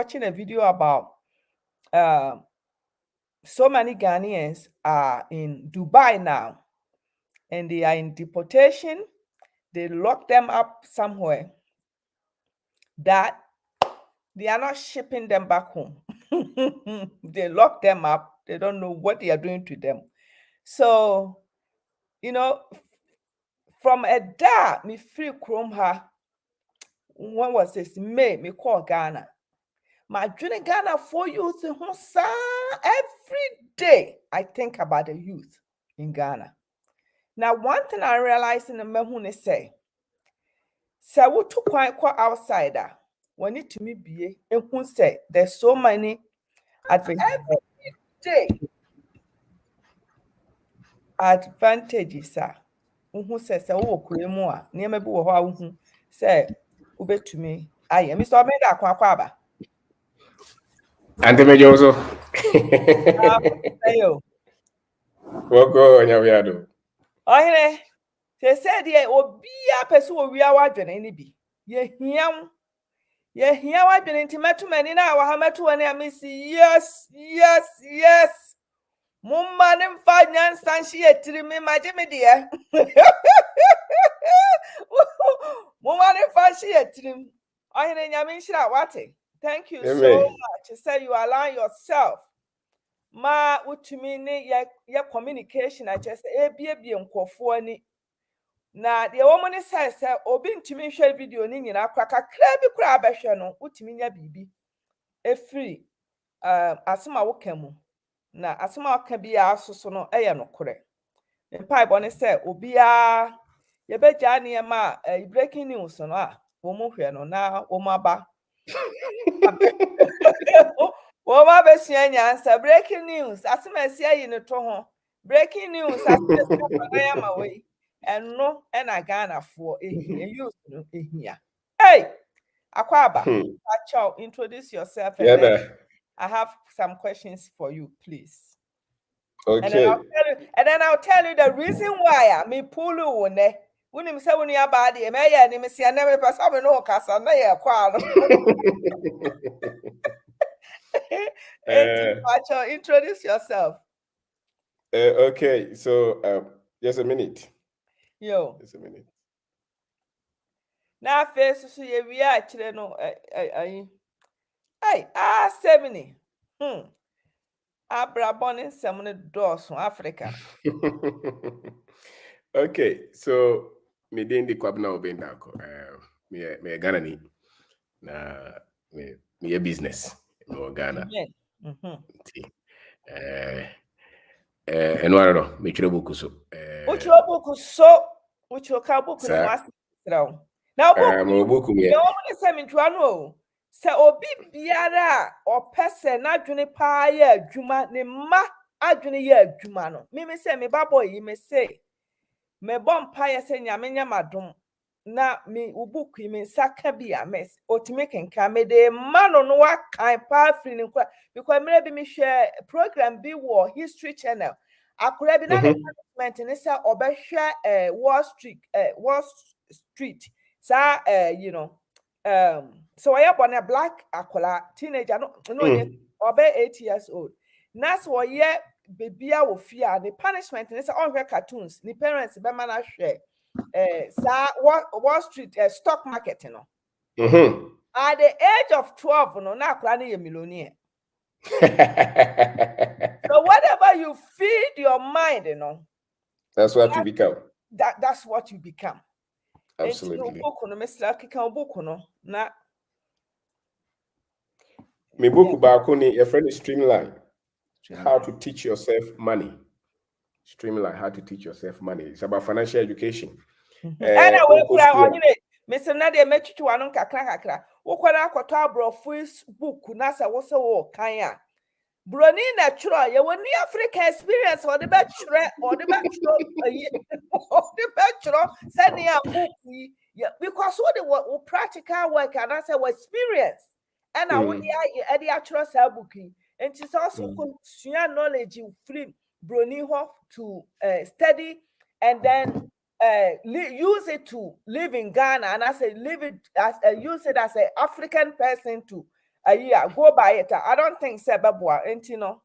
watching a video about so many Ghanaians are in Dubai now, and they are in deportation. They lock them up somewhere that they are not shipping them back home. They lock them up. They don't know what they are doing to them. So, from a da me free chrome her. When was this? May me call Ghana. My dream Ghana for youth every day. I think about the youth in Ghana. Now, one thing I realize in the Mehune say we took quite outsider. When it to me be and who say there's so many advantages. Advantages are who says oh more near me bo who say ube to me. I am Mr. Omega Kwaba. Ante Mejoso. Woko Nyaviado. Oh, they said, yeah, or be a person we are watching any be. Ye here I've been intimate to many now. How much when I miss yes. Mumman and finance and she had to me, my Jimmy dear. Mumman and finance she had to him. I mean, she what? Thank you so much. You say you allow yourself. Ma utumini ya communication I just be nkofo na the woman says obi ntumi hwe video ni nyina kwaka kra bi kra abehwe no utumi nya bibi efiri asema wokamu na asema woka bi asoso no eye no kore mpa ibo ne say obi a ye beja ne ma breaking news no a wo mu hwe no na wo mu aba wo ma be sua nyansa breaking news asema sia yi ne to ho breaking news asema na ya ma we and no and I Ghana for you here. Hey, Akwaba, Pacho, introduce yourself and then I have some questions for you, please. Okay. And then I'll tell you the reason why I me pull you ne. When you say when you are bad, you may see I never pass up no casa na Pacho, introduce yourself. Okay, so just a minute. Yo. Just a minute. Now face so ye we actually no hey 70 Abrabon semone doors Africa. Okay, so me den di kwabna obenda ko me Ghana ni na me business no Ghana. Enwara no me tire book so. Which ka book no master. Now book me say me no say obi biara or person adwene pa ya adwuma ne ma adwene ya adwuma no me say me babo yi me say me bompa ya say nyame nyamadom na me book yi me saka bi a mess otime kenka me de ma no no akan pa free ne kwa because me be me share program bi wo history channel akura bi na management ne say obehwe Wall Street sa so I born a black akola teenager no obe 8 years old. That's why baby a wo fear the punishment is on her cartoons. The parents be man share sa Wall Street stock market no. At the age of 12 no na akola na millionaire. So whatever you feed your mind, that's what you become. That's what you become. Absolutely. Na me book back on your friend is Streamline. How to teach yourself money. Streamline how to teach yourself money. It's about financial education. And I will put on it. Mr. Nadia met you one kakra. Wokwara akoto abrofo book na say wo se wo kan a. Broni na churo ye woni Africa experience or the bachelor or the bachelor send ya book because what the practical work and I say experience and I would the actual sell book and it's also knowledge free broni to study and then use it to live in Ghana and I say live it as use it as an African person to go by it. I don't think sebabwa, entino.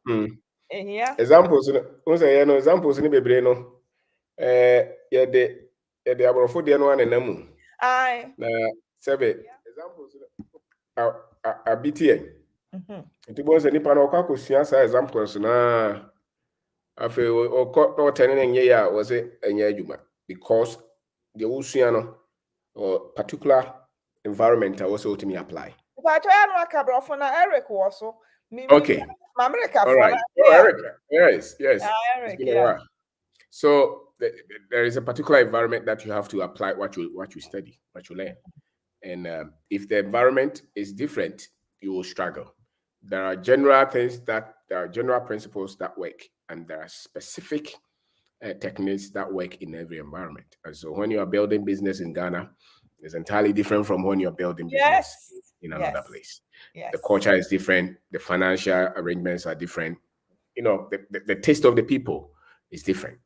Yeah. Examples, examples ni bebre no. Yede aborofo de no anenamu. Aye. Na sebe examples a BTN. Nti bo se nipa no kwa kosua sa examples na afi o tene nye ya was it enye adwuma because the usua no or particular environment I also to me apply. But I know Cabrofo na Eric also. Okay. America All right. yeah. Eric. Yes. Eric, It's been a while. So there is a particular environment that you have to apply what you study, what you learn. And if the environment is different, you will struggle. There are general principles that work, and there are specific techniques that work in every environment. And so when you are building business in Ghana, it's entirely different from when you're building business in another place. Yes. The culture is different. The financial arrangements are different. The taste of the people is different.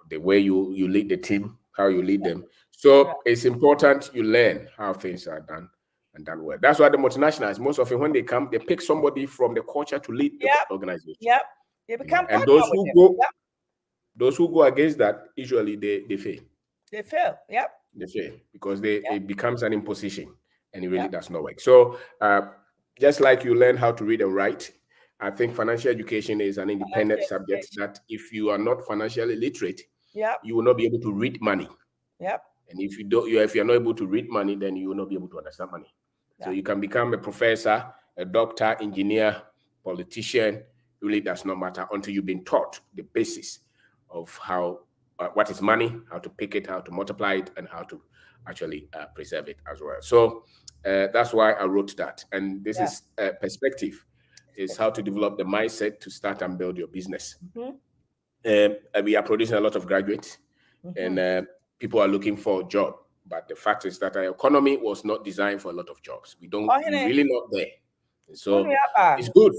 The way you lead the team, how you lead them. So it's important you learn how things are done and done well. That's why the multinationals, most often when they come, they pick somebody from the culture to lead the organization. They become and those who go against that, usually they fail. They fail. They fail because it becomes an imposition and it really does not work. So just like you learn how to read and write, I think financial education is an independent subject that if you are not financially literate, you will not be able to read money. And if you're not able to read money, then you will not be able to understand money. So you can become a professor, a doctor, engineer, politician. Really does not matter until you've been taught the basis of how what is money, how to pick it, how to multiply it, and how to actually preserve it as well. So that's why I wrote that. And this is perspective, is how to develop the mindset to start and build your business. We are producing a lot of graduates, and people are looking for a job. But the fact is that our economy was not designed for a lot of jobs. We're really not there. So it's good.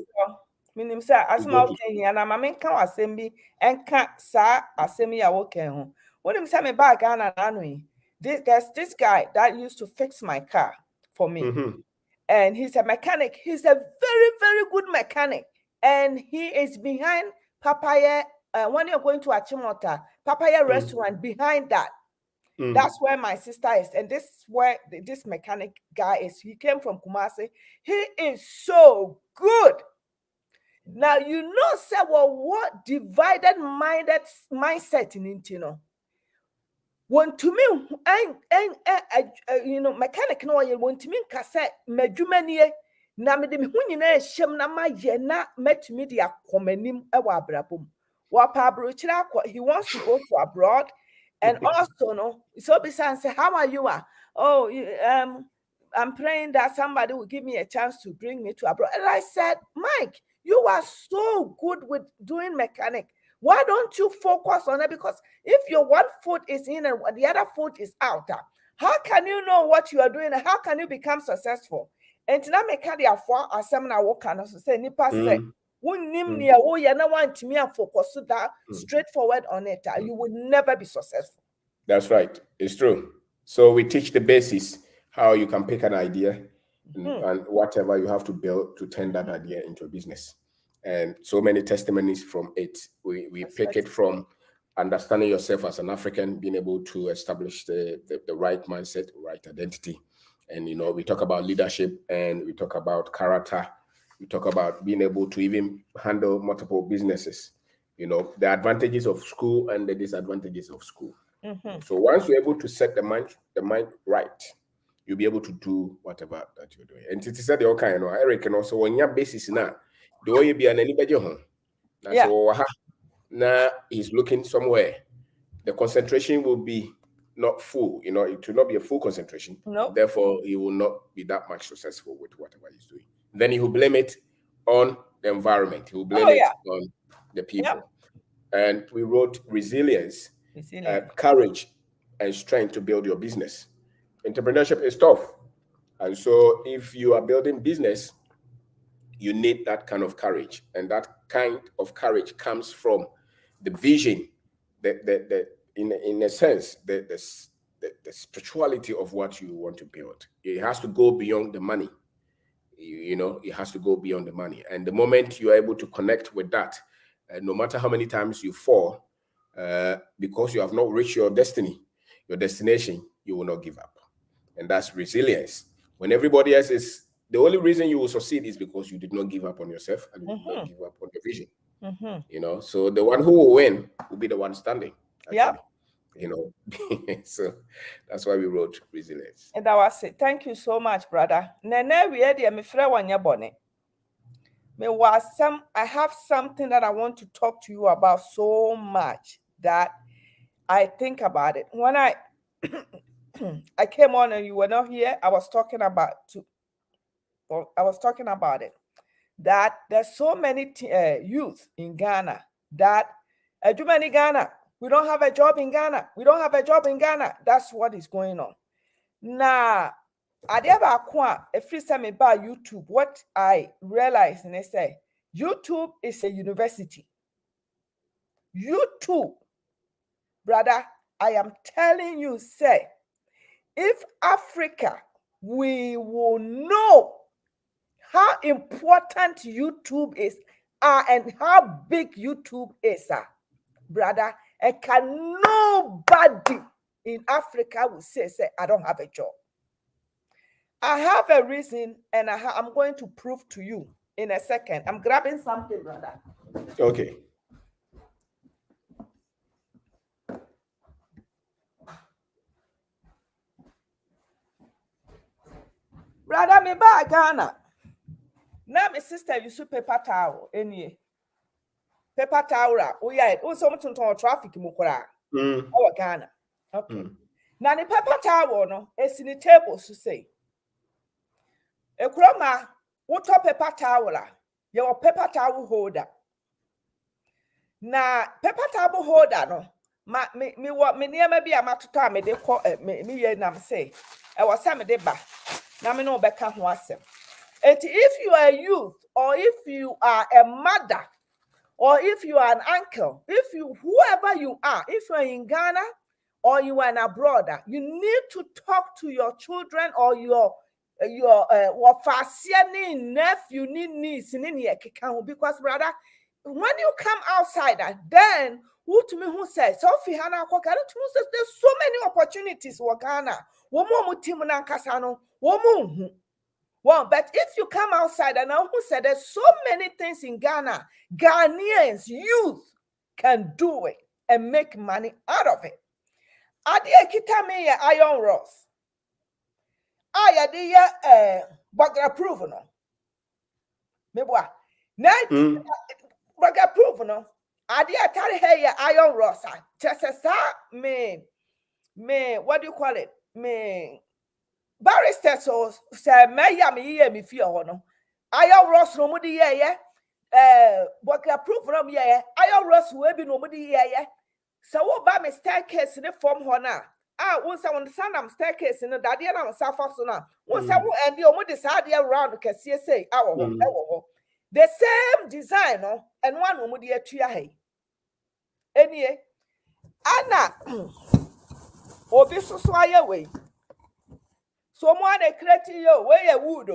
Minim sa asema okay here na mama nka wasem bi enka sa asem ya woken ho. Wonim say me bag na no yi. There's this guy that used to fix my car for me. And he's a mechanic. He's a very, very good mechanic. And he is behind Papaya. When you're going to Achimota, Papaya restaurant, behind that. That's where my sister is. And this is where this mechanic guy is. He came from Kumasi. He is so good. Now, say, well, what divided mindset in Intino? Want to me, mechanic no you want to me kase madwumanie na me de me hunyina ehyem na maye na metumi de akomanim e wa abrabom wa pa abrochira he wants to go to abroad and also no so besides say how are you I'm praying that somebody will give me a chance to bring me to abroad. And I said, Mike, you are so good with doing mechanic. Why don't you focus on it? Because if your one foot is in and the other foot is out, how can you know what you are doing? And how can you become successful? And to not make a for a seminar work and also say, Nipa say, focus so that straightforward on it. You will never be successful. That's right. It's true. So we teach the basis, how you can pick an idea and whatever you have to build to turn that idea into a business. And so many testimonies from it. We pick it from understanding yourself as an African, being able to establish the right mindset, right identity. And, we talk about leadership and we talk about character. We talk about being able to even handle multiple businesses, the advantages of school and the disadvantages of school. So once you're able to set the mind right, you'll be able to do whatever that you're doing. And it is said the okay, Eric, and also when your basis now, the way you be an anybody home. Now he's looking somewhere. The concentration will be not full, it will not be a full concentration. Nope. Therefore, he will not be that much successful with whatever he's doing. Then he will blame it on the environment. He will blame it on the people. And we wrote resilience. Courage and strength to build your business. Entrepreneurship is tough. And so if you are building business, you need that kind of courage. And that kind of courage comes from the vision, in a sense, the spirituality of what you want to build. It has to go beyond the money. You know, it has to go beyond the money. And the moment you are able to connect with that, no matter how many times you fall, because you have not reached your destiny, your destination, you will not give up. And that's resilience. When everybody else is, the only reason you will succeed is because you did not give up on yourself and you did not give up on your vision. You know, so the one who will win will be the one standing, actually. Yeah. You know, so that's why we wrote resilience. And that was it. Thank you so much, brother. Nene, we had me friend one year bonnet. I have something that I want to talk to you about so much that I think about it. When I I came on and you were not here, I was talking about it. That there's so many youth in Ghana that too many Ghana. We don't have a job in Ghana. We don't have a job in Ghana. That's what is going on. Now, I never acquire a free time about YouTube. What I realized and I say, YouTube is a university. YouTube, brother, I am telling you, say, if Africa, we will know how important YouTube is and how big YouTube is, brother, and can nobody in Africa will say, I don't have a job. I have a reason, and I'm going to prove to you in a second. I'm grabbing something, brother. Okay. Brother, me ba Ghana. Now my sister use paper towel. Any paper towel. Oh yeah, also on traffic mukura. Our Ghana. Okay. Now the paper towel no, it's in the table to say. A croma, what paper towel? Your paper towel holder. Now paper towel holder no. Me what me near maybe I'm to time me de call me ye nam say. I was some de ba. Now me no beka ho asem. And if you are a youth, or if you are a mother, or if you are an uncle, whoever you are, if you are in Ghana or you are abroad, you need to talk to your children or your nephew, niece, because brother, when you come outside, then who to me who says Sophie Hannah there's so many opportunities for Ghana. Well, but if you come outside, and who said there's so many things in Ghana, Ghanaians, youth can do it and make money out of it. Adia kitame ya iron rods. Aya de bagger proof no. Mebwa. Na bagger proof no. Adia carry her ya iron rods. Just me what do you call it? Me barrister so say me ya me ye me fear no. Iron rods no mudi ye bagger proof no ye iron rods we be no mudi ye. So what about my staircase in the form hona? Once I understand I'm staircase in the daddy and I'm suffer so now. Once I will and the almost decide around the cassia say the same design and one would be a tria. Any Anna or this was why away. Someone a creating you where you would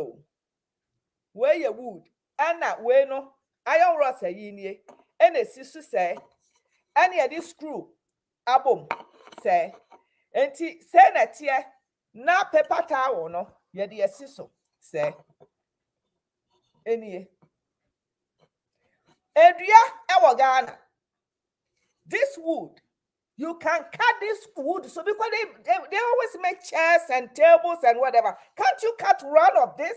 where you would. Anna, where no iron rods a ye and a sister say. Any of this screw, abom, say, and say that here, na paper towel, no, ye the assistant, say, any. And our Ghana, this wood, you can cut this wood, so because they always make chairs and tables and whatever. Can't you cut one of this?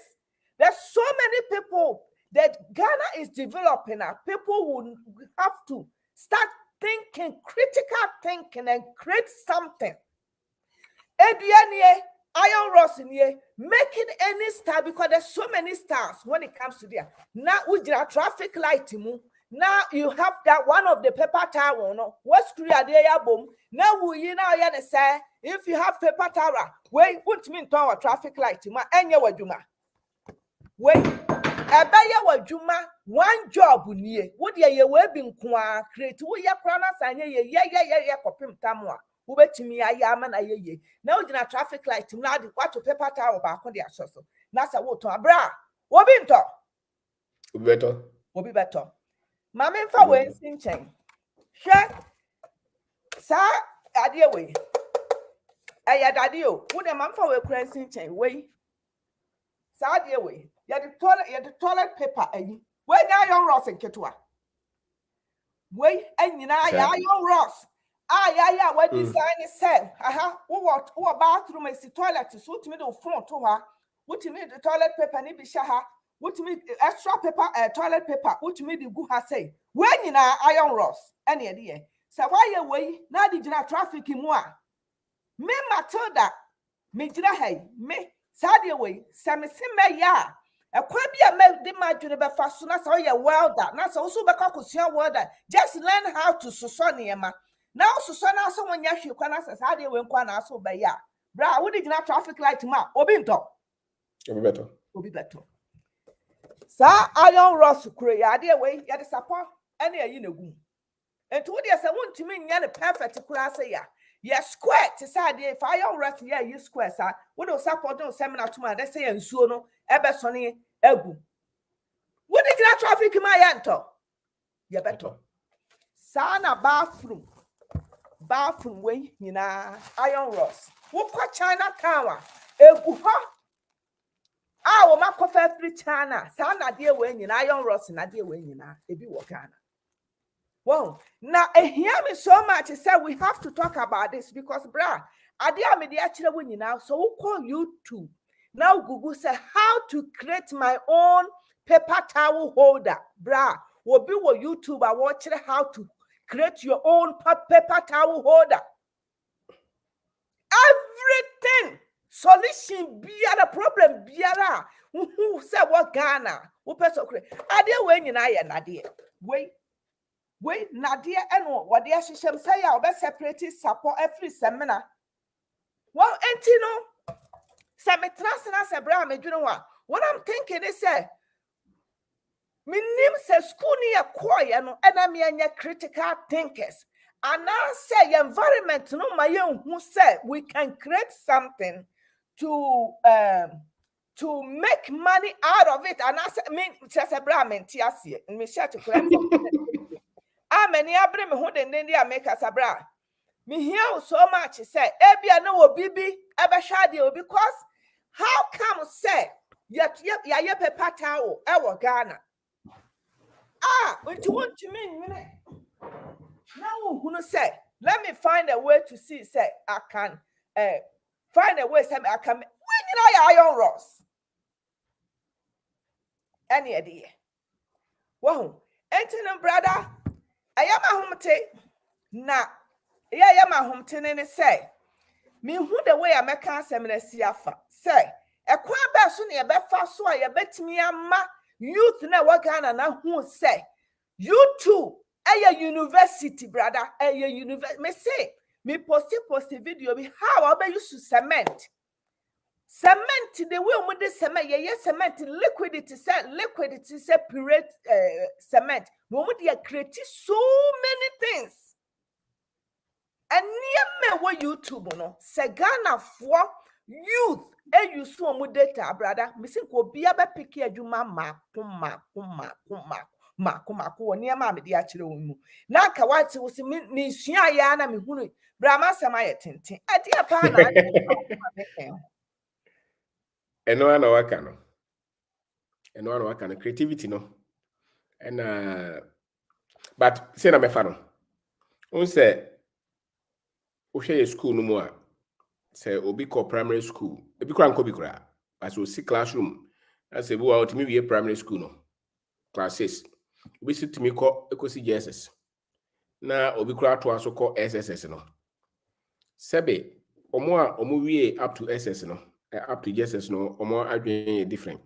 There's so many people that Ghana is developing now. People will have to start thinking, critical thinking, and create something. Iron rods in here, making any star because there's so many stars when it comes to there. Now we did a traffic light. Now you have that one of the paper towel. No, what's clear there, boom. Now we say if you have paper towel, wait, put me into our traffic light. Ma enya wajuma. Wait. Juma, one job near. Would ye webbing qua create we ya pranas and ye copim tamwa. Who bet me I am and I ye. Now in a traffic light, now what to paper tower back on the assessor. Nasa water bra. Obi nto. Obi beto. Mama mfa we nsinchen. Hwe sa ade we. Eya dade o. Wo de mama mfa we kura nsinchen we. Sa ade we. Ya the toilet paper ayi. We nya yon ross nketua. We anyina ya yon ross. Ya we design say. Aha, wo bathroom is toilet so to me the front to her. What me the toilet paper ni bi sha ha. What me extra paper toilet paper what me the go ha say. When nyina iron ross ene ye de. Say why ye we na di gina traffic mu a. Me Matilda me gina hey me sadia we say me se me ya. Ekwa bia me de madwene be fa so na so ye welder na so so be ka kosua welder just learn how to suso niema na suso na so wonya hwekwa na sa de we nkwa na so be ya bra wo de gina traffic light ma obi nto obi beto sa iron ross kure ya de we ya de support ene ayi na gu enti wo de se wontimi nya ne perfect kura se ya ye square to say the fire rest yeah you square sa we do support no seminar to man they say ensuo no ebe so ne egu we dey traffic ma ya nto ye beto sa na bathroom we nyina iron rods wo kwa China town egu ho wo makofa free China sa na de we nyina iron rods na de we nyina ebi wo Ghana. Wow, now hear me so much. Say we have to talk about this because, bra, I me actually now. So we call YouTube now. Google say how to create my own paper towel holder, bra. Will be what YouTube I watch how to create your own paper towel holder. Everything solution biara problem biara. Who say what Ghana? Who person create? I dear when you na dear wait. We Nadia and what the Asham say I'll be separated support every seminar. Well, Entino Semitrasana Sabra, you know what I'm thinking is say me name says school near choir no enemy and your critical thinkers. And now say environment no my own who said we can create something to make money out of it. And I said mean just a Brahmin Tiasi and me share to correct many abre me ho de ndi ameka sabra me hear so much say ebia na obi bi ebe hwa de obi because how come say ya paper towel e wo Ghana unti want to mean now who say let me find a way to see say I can find a way say I can when you know iron rods any idea wow entin brother ayama humte na yama humte ne say me hu the way I make asem na siafa say ekwa ba so ne be fa so a ye betimi ama youth na wa Ghana na hu say you too a university brother a university me say me post video be how I be use to cement the way we dey cement ye cement liquidity say purate cement we dey create so many things and near me what YouTube no say Ghana for youth e use so data brother me think obi aba pick adwuma ma near ma me dey akire wonu na ka what we say me sua ya na me hunu bra ma sama ye tenten ade pa na eno ana waka no creativity no and but say na me fa no on say o hwe school no mu a say obi call primary school ebi kra nko bi kra as o see classroom as e bi wa otimi wie primary school no class 6 obi sit me call ekosi JSS na obi kra to aso call SSS no sebe omo wie up to SS no up to JSS no omo adwen different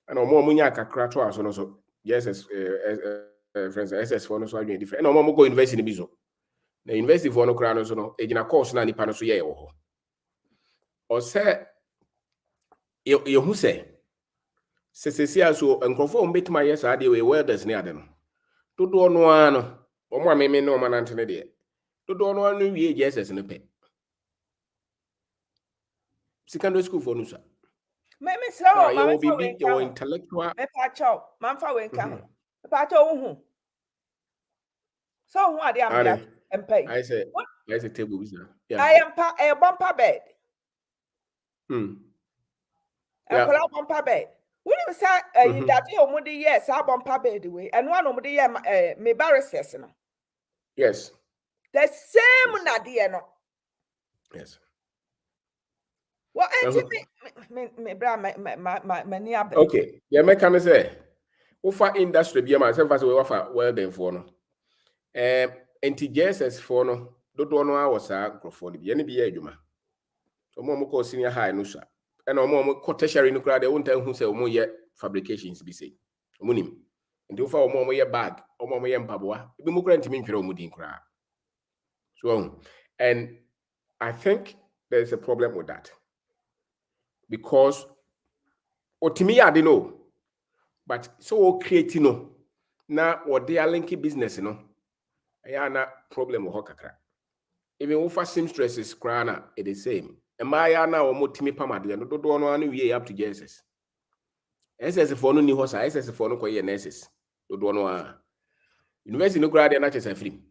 and omo nya kakra to aso no so JSS friends SS for no so adwen different and omo go university bi so na university for no kra no so no ejina course na nipa no so ye wo ho o se ye hu se aso enkrofo mbetima yes ade we welders ne ade no dodo no ano omo ameme ne omo nante ne de dodo no ano wie JSS ne pe secondary school for no so Maybe so. You will be your intellectual. Me pacho, manfa we nka ho. Me pacho hu. So who are they am and pay? I say table business. Yeah. I am a bumper bed. Yeah. A bumper bed. When you say that you mudi yes, a bumper bed way, and one of the me barristers no. Yes. The same nadia no. Yes. Well, me bra my near bed. Okay. Yeah, me can say. Ufa industry bi ma say first we offer welding for no. NTJSS for no. Dodo no a was a microphone bi. Ene bi ya adwuma. Omo ko senior high no sha. And omo ko tertiary no kra de won tan hu say omo ye fabrications bi say. Omo nim. Nti ufa omo ye bag, omo ye mpaboa. Bi mu kra ntimi ntwere omo din kra. So, and I think there's a problem with that. Because otimi ya de no. But so creating no. Na what they are linking business no. Aya na problem wo kakra. Even ufa seamstresses krana it the same. Emaya na omo timi pamade no dodo no anu wie up to Jesus. SS for no ni ho sa SS for no koye nurses. Dodo no a. University no grade na chese free.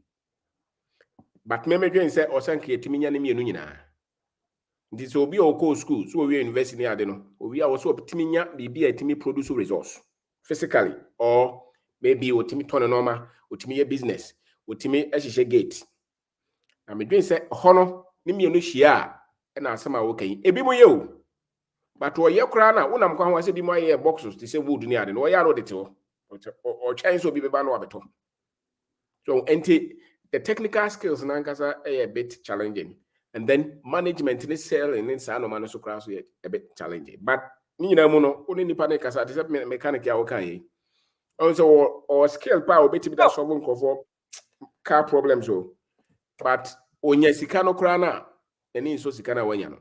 But me dwen say osan creatimi nya ne mienu nyina. Ndi so obi o call school so we university ade no. Obi a wo so optimi nya bibi a timi produce resource physically or maybe otimi turn normal, otimi ye business, otimi ehihye gate. Na me dwen say hono ne mienu hia a na asema wo kan. Ebi mo ye o. But wo ye kra na wonam kwa ho ase bi mo ye boxes to say wood ni ade no. Wo ya no de te ho. O chance obi be ba no abeto. So the technical skills nankasa a bit challenging. And then management in selling in Sano Manaso class a bit challenging. But you know, only nipa ne kasa except mechanic ya okay. Also or skill power bit that solving for car problems so. But onye sikano krana eni so sikana wanya no.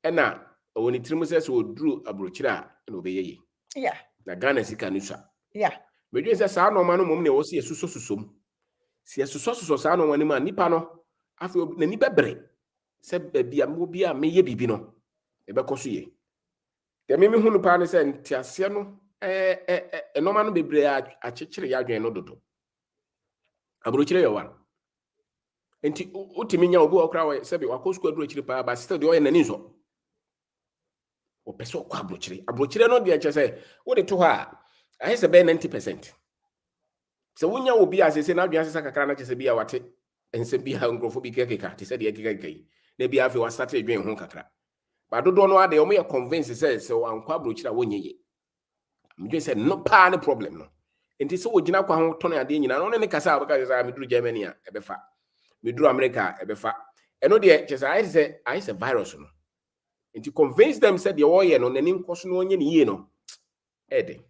Ena oni trimuses so drew abrochira no be Yeah. Na Ghana sikanusa. Yeah. Me dwen say sa no manu mom ne wo se susom. Si suso sa no wani ma nipa no afi na nipa bere. Se bia mo bia meye bibi no e be koso ye de me hunu pa ne se ntiase no enoma no bebre a chekere ya adwen no dodo abrochire yo wan enti utimi nya obi okra we se bi wakosko aduro chire pa ba still de oye nani so o pese okwa abrochire no de che se wo de to ha a se be 90% se wonya obi asese na adwen asesa kakra na che se bia wate ense bia ngrofo bi kekeka te se de kekeka na bia afi wa start adwen ho kakra. But dodo no ade o me convince say so ankwa brochira wonye ye. Me say no pa ne problem no. Enti so wogina kwa ho to no ade nyina no ne kasa abaka say me duru Germany a ebefa. Me duru America ebefa. Eno de che say I say virus no. Enti convince them say de wo ye no nani nkoso no onye ne ye no. Ede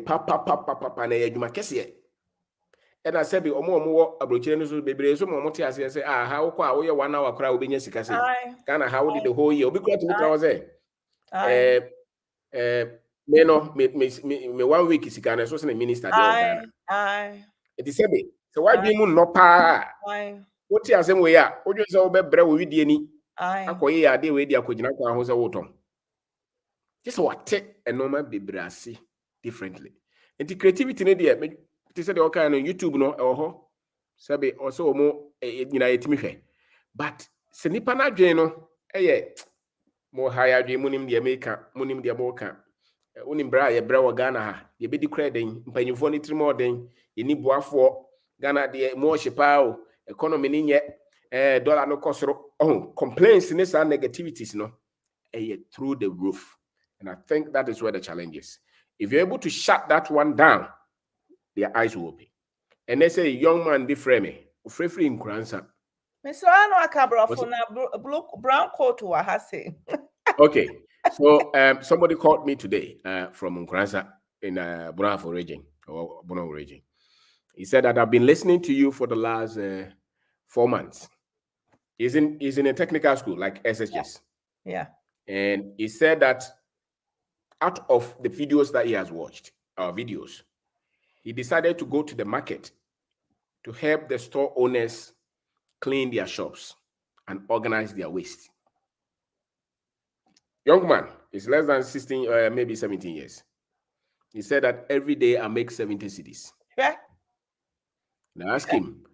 papa na yadwuma kese ye. And I said, omo wo abrochire so bebre so mo te ase say ha wo kwa wo ye 1 hour kra obenya sika say Ghana how did the whole year obi kra to me try say me 1 week sika na so say minister dey Ghana it is say so why be mu no pa wo te ase we ya odwo say wo bebre wo widie ni akoye ya de we di akogina kwa ho say wo tom just what enoma bebre ase differently and the creativity ne dey they said all kind on YouTube no ho sabe also mo nyina yetimi hwe but se nipa na dwen no mo haya dwen munim de America munim de boka unim bra ye bra wo Ghana ha ye bedi kra den mpanyimfo ni trimo den ye ni boafo Ghana de mo hyepa o economy ni nye dollar no kosoro complaints ni sa negativities no through the roof, and I think that is where the challenge is. If you're able to shut that one down, their eyes will open. And they say, young man, be free in Kuransa. Mr. Ano Akabra for blue brown coat to Wahase. Okay. So somebody called me today from Kuransa in Bravo region or Bono region. He said that I've been listening to you for the last 4 months. He's in a technical school like SHS. Yeah. And he said that out of the videos that he has watched, our videos, he decided to go to the market to help the store owners clean their shops and organize their waste. young man, is less than 16, maybe 17 years. He said that every day I make 70 cedis. Yeah. Now ask him,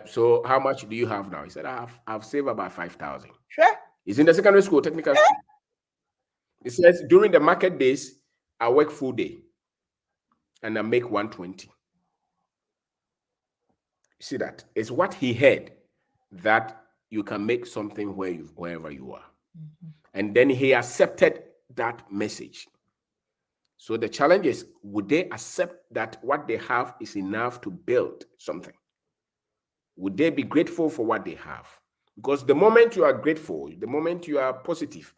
so how much do you have now? He said, I've saved about 5,000. Sure. He's in the secondary school, technical school. He says, during the market days, I work full day and I make 120. You see that? It's what he heard, that you can make something wherever you are. Mm-hmm. And then he accepted that message. So the challenge is, would they accept that what they have is enough to build something? Would they be grateful for what they have? Because the moment you are grateful, the moment you are positive,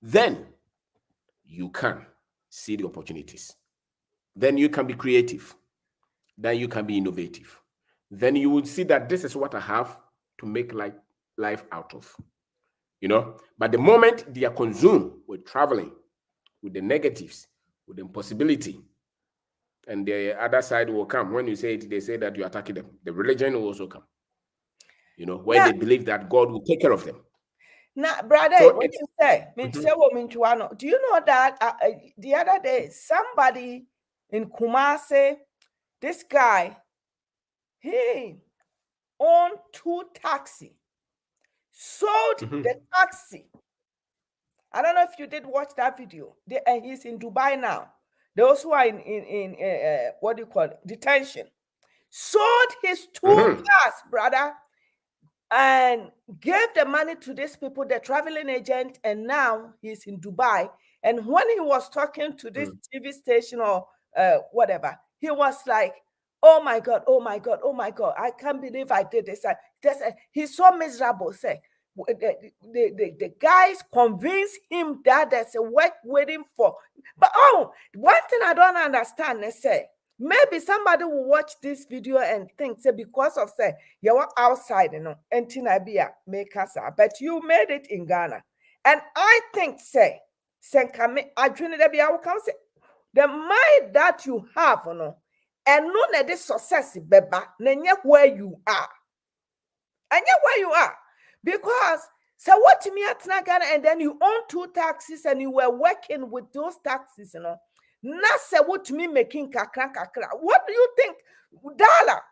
then you can see the opportunities. Then you can be creative. Then you can be innovative. Then you will see that this is what I have to make life out of. But the moment they are consumed with traveling, with the negatives, with the impossibility, and the other side will come. When you say it, they say that you're attacking them. The religion will also come, where they believe that God will take care of them. Now, brother, so what you say? Do you know that the other day, somebody in Kumasi, this guy, he owned 2 taxis, sold the taxi. I don't know if you did watch that video. He's in Dubai now. Those who are in what do you call it? Detention. Sold his 2 cars, brother, and gave the money to these people, the traveling agent, and now he's in Dubai. And when he was talking to this TV station or whatever, he was like, oh my God, oh my God, oh my God, I can't believe I did this. He's so miserable, say. The guys convinced him that there's a work waiting for. But one thing I don't understand, they say, maybe somebody will watch this video and think, say, because of say you're outside, but you made it in Ghana. And I think, say, I dream that be our council. The mind that you have, and none of this success, beba, where you are. And yet where you are. Because so what to me at Ghana, and then you own 2 taxis and you were working with those taxis, Not say what to me making kakra. What do you think? Dollar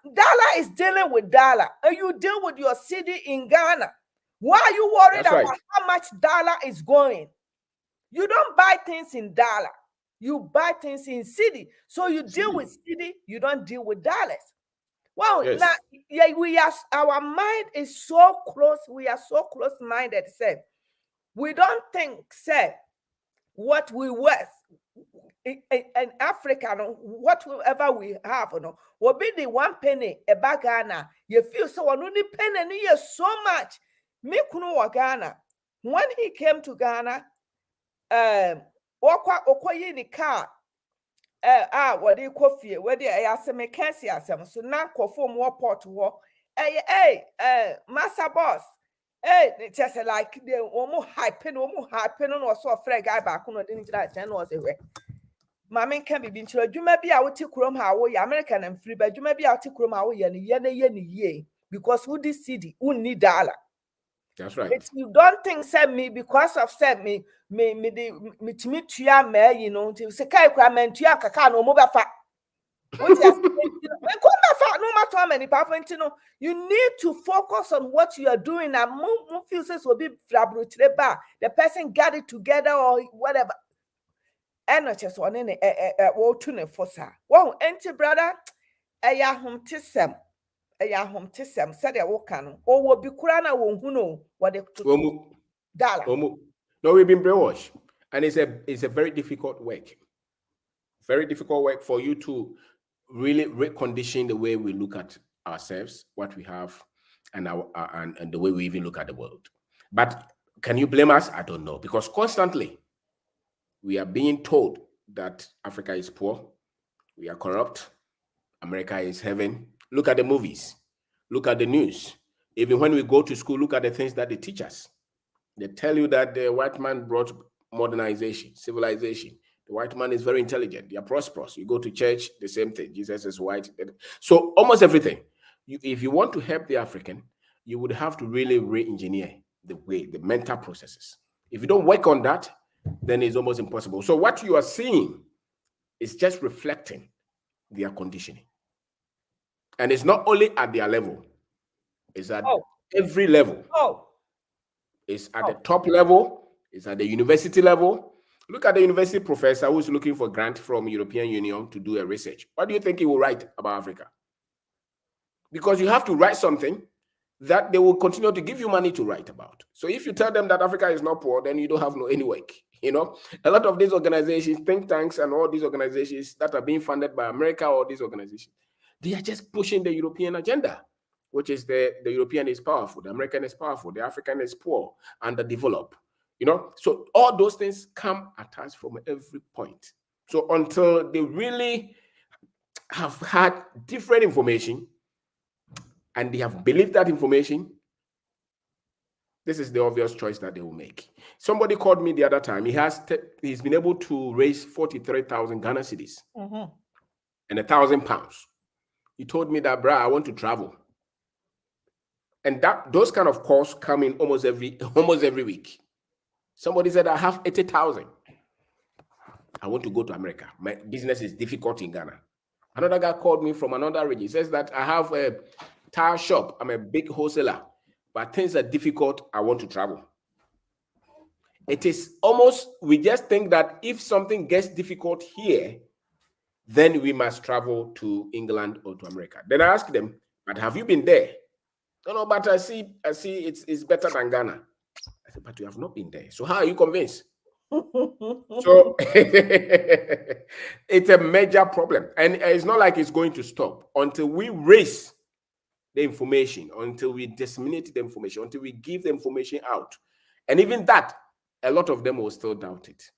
is dealing with dollar, and you deal with your city in Ghana. Why are you worried about how much dollar is going? You don't buy things in dollar, you buy things in city. So you deal with city, you don't deal with dollars. Well, now, we are, our mind is so close. We are so close-minded. Say, we don't think, say, what we worth in Africa, whatever we have, will be the 1 penny a bag Ghana. You feel so only penny so much. Me kuno Ghana. When he came to Ghana, okoye ni car. What do you coffee? Where they are some Mackenzie so now conform what port to walk. Master boss. It's just like the almost hyping or so afraid guy back on the internet and was away. Mammy can be been to you may be out to Chrome how American and free, but you may be out to Chrome how ye because who this city who need dollar. That's right. If you don't think send me because of send me to meet you, to say crament to your kaka no mobile fat. No matter how many powerful, you need to focus on what you are doing and move fuses will be the person got it together or whatever. And not just one in a tune for sir. Wow, auntie brother, home tisem. Home tisem said a wokan or will be kurana won't know what they dollar. No, we've been brainwashed, and it's a very difficult work. Very difficult work for you to really recondition the way we look at ourselves, what we have, and and the way we even look at the world. But can you blame us? I don't know, because constantly we are being told that Africa is poor, we are corrupt, America is heaven. Look at the movies, look at the news. Even when we go to school, look at the things that they teach us. They tell you that the white man brought modernization, civilization. The white man is very intelligent. They are prosperous. You go to church, the same thing. Jesus is white. So almost everything. If you want to help the African, you would have to really re-engineer the mental processes. If you don't work on that, then it's almost impossible. So what you are seeing is just reflecting their conditioning. And it's not only at their level, it's at every level. It's at the top level, it's at the university level. Look at the university professor who's looking for grant from European Union to do a research. What do you think he will write about Africa? Because you have to write something that they will continue to give you money to write about. So if you tell them that Africa is not poor, then you don't have any work. You know, a lot of these organizations, think tanks and all these organizations that are being funded by America or these organizations, they are just pushing the European agenda, which is the European is powerful, the American is powerful, the African is poor, underdeveloped. You know, so all those things come at us from every point. So until they really have had different information and they have believed that information, this is the obvious choice that they will make. Somebody called me the other time. He's been able to raise 43,000 Ghana cedis and £1,000. He told me that, bruh, I want to travel. And those kind of calls come in almost every week. Somebody said, I have 80,000. I want to go to America. My business is difficult in Ghana. Another guy called me from another region. He says that I have a tire shop. I'm a big wholesaler, but things are difficult. I want to travel. It is almost, we just think that if something gets difficult here, then we must travel to England or to America. Then I ask them, but have you been there? No, but I see it's better than Ghana. I said, but you have not been there. So how are you convinced? So it's a major problem. And it's not like it's going to stop until we raise the information, until we disseminate the information, until we give the information out. And even that, a lot of them will still doubt it.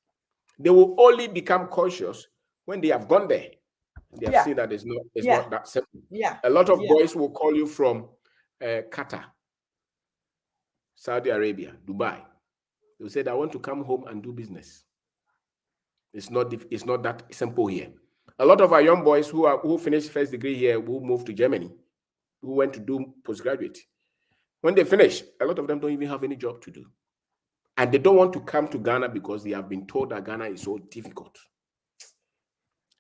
They will only become cautious when they have gone there. They have seen that it's not that simple. A lot of boys will call you from Qatar, Saudi Arabia, Dubai. They said, I want to come home and do business. It's not that simple here. A lot of our young boys who finished first degree here, who moved to Germany, who went to do postgraduate. When they finish, a lot of them don't even have any job to do. And they don't want to come to Ghana because they have been told that Ghana is so difficult.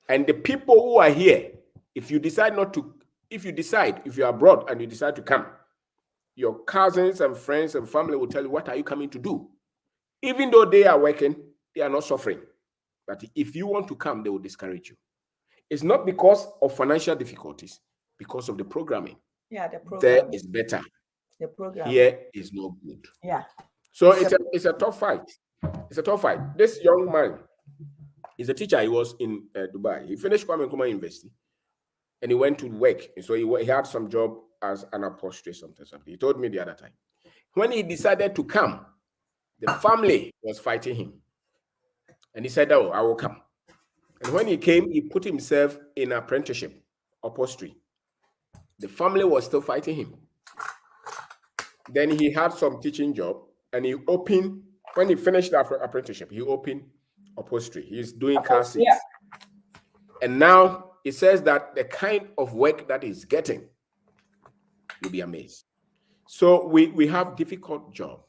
And the people who are here, if you are abroad and you decide to come, your cousins and friends and family will tell you, what are you coming to do? Even though they are working, they are not suffering. But if you want to come, they will discourage you. It's not because of financial difficulties, because of the programming. The program. There is better. The program. Here is no good. So it's a tough fight. It's a tough fight. This young man is a teacher. He was in Dubai. He finished Kwame Nkrumah University and he went to work. So he had some job as an upholstery, something. He told me the other time. When he decided to come, the family was fighting him. And he said, oh, I will come. And when he came, he put himself in apprenticeship, upholstery. The family was still fighting him. Then he had some teaching job and he opened, when he finished the apprenticeship, he opened upholstery. He's doing car seats. And now he says that the kind of work that he's getting, you'll be amazed. So we have difficult job.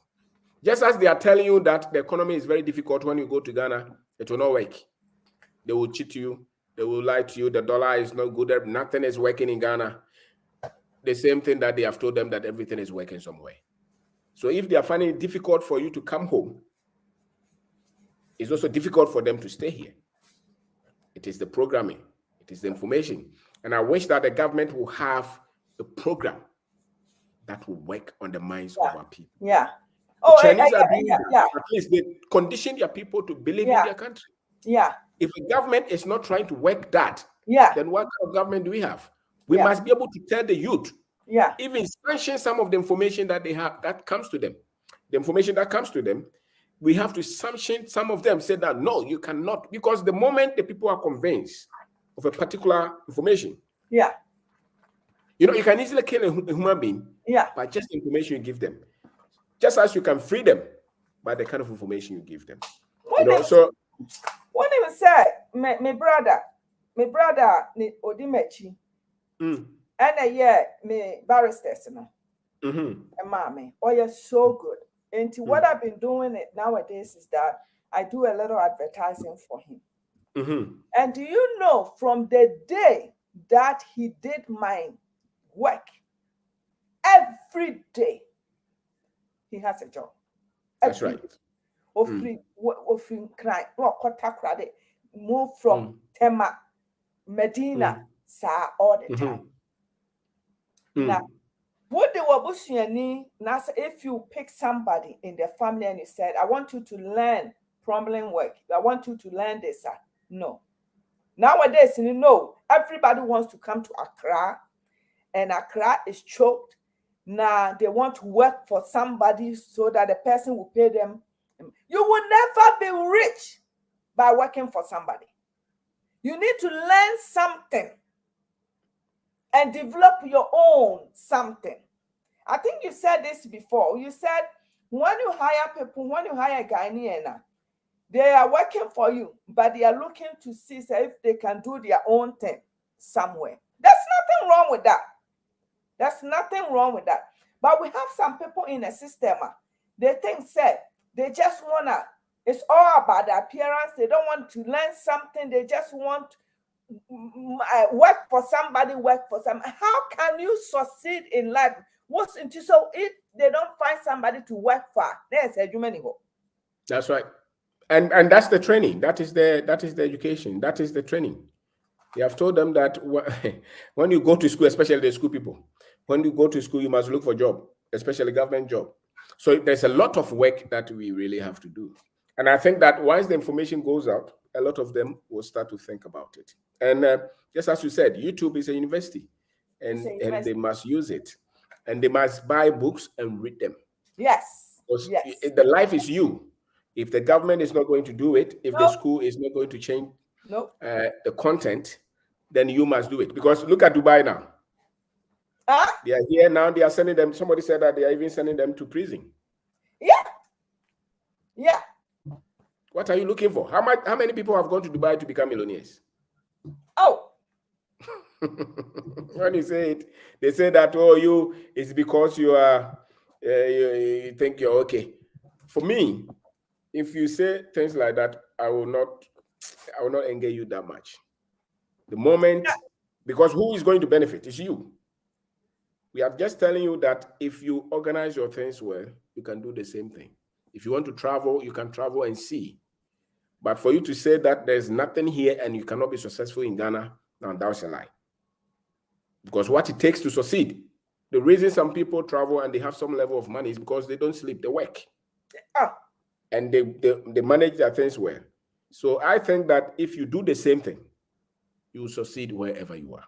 Just as they are telling you that the economy is very difficult when you go to Ghana, it will not work. They will cheat you. They will lie to you. The dollar is not good. Nothing is working in Ghana. The same thing that they have told them that everything is working somewhere. So if they are finding it difficult for you to come home, it's also difficult for them to stay here. It is the programming. It is the information. And I wish that the government will have a program that will work on the minds of our people. Chinese are doing that. At least they condition their people to believe in their country. If the government is not trying to work that, then what kind of government do we have? We must be able to tell the youth, even sanction some of the information that they have that comes to them. The information that comes to them, we have to sanction some of them, say that no, you cannot, because the moment the people are convinced of a particular information, you know, you can easily kill a human being by just the information you give them. Just as you can free them by the kind of information you give them. So when he said, my brother, Odimechi, and me barristers, and mommy, you're so good. And what I've been doing it nowadays is that I do a little advertising for him. Mm-hmm. And do you know, from the day that he did my work, every day he has a job. That's right. Move from Tema, Medina, all the time. Now, what they were if you pick somebody in the family and you said, I want you to learn plumbing work, I want you to learn this. No. Nowadays, everybody wants to come to Accra, and Accra is choked. Now they want to work for somebody so that the person will pay them. You will never be rich by working for somebody. You need to learn something and develop your own something. I think you said this before. You said when you hire people, when you hire Ghanaian, they are working for you, but they are looking to see if they can do their own thing somewhere. There's nothing wrong with that. There's nothing wrong with that. But we have some people in the system, they think, they just wanna, it's all about the appearance. They don't want to learn something. They just want work for somebody, How can you succeed in life? What's into so if they don't find somebody to work for, there's a human. That's right. And that's the training. That is the education. That is the training. They have told them that when you go to school, especially the school people, when you go to school, you must look for a job, especially government job. So there's a lot of work that we really have to do. And I think that once the information goes out, a lot of them will start to think about it. And just as you said, YouTube is a university, and they must use it. And they must buy books and read them. Yes. Because the life is you. If the government is not going to do it, if the school is not going to change the content, then you must do it. Because look at Dubai now. They are here now. They are sending them. Somebody said that they are even sending them to prison. Yeah. What are you looking for? How many people have gone to Dubai to become millionaires? When you say it, they say that it's because you are you think you're okay. For me, if you say things like that, I will not engage you that much. The moment, because who is going to benefit? It's you. We are just telling you that if you organize your things well, you can do the same thing. If you want to travel, you can travel and see. But for you to say that there's nothing here and you cannot be successful in Ghana, now that's a lie. Because what it takes to succeed, the reason some people travel and they have some level of money is because they don't sleep, they work. And they manage their things well. So I think that if you do the same thing, you will succeed wherever you are.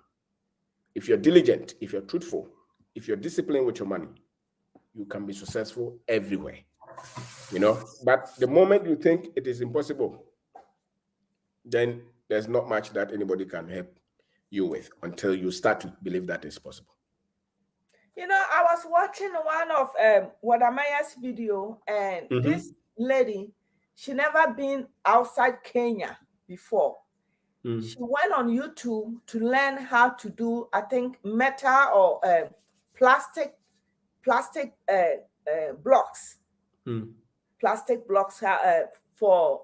If you're diligent, if you're truthful, if you're disciplined with your money, you can be successful everywhere. But the moment you think it is impossible, then there's not much that anybody can help you with until you start to believe that it's possible. I was watching one of Wadamaya's video, and this lady, she never been outside Kenya before. She went on YouTube to learn how to do, I think, metal or plastic blocks. Plastic blocks for